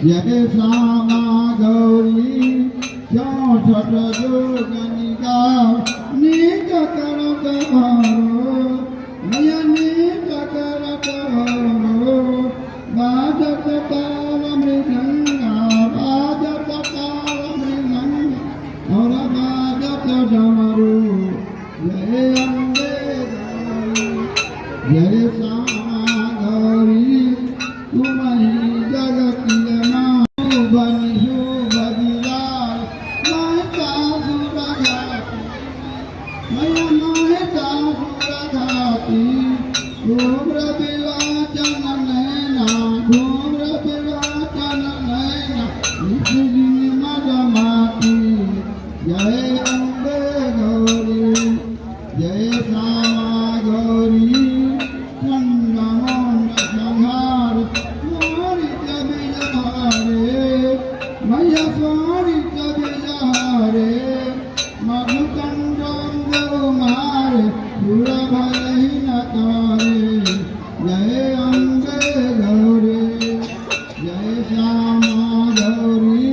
जय श्यामा गौरी क्यों छठ जोगनिका नीक करत भरो नया नीक करत भरो बाजत ताल मृदंगा बाजत ताल मृदंगा और बाजत डमरू जय अम्बे गौरी जय श्यामा गौरी तुम ही जगत जय अम्बे गौरी जय श्यामा गौरी चंद्रमंड संहार मारी कबीर हारे मैया स्वारी कबीर हारे मधुकंडम देव मारे पूरा भय न तारे जय अम्बे गौरी जय श्यामा गौरी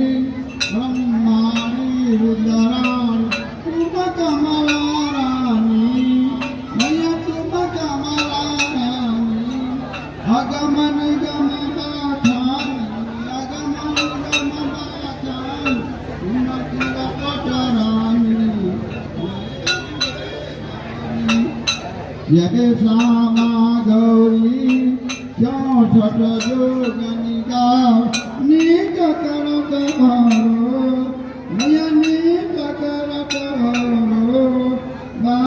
ब्रह्माणी रुद्राणी तुम कमला रानी मैया तुम कमला रानी अगमन गम बाठानी अगमन गम बाठानी तुम तिरपट रानी जय श्यामा गौरी क्यों छठ जोगनिका नीक करत भरो नया नीक करत भरो।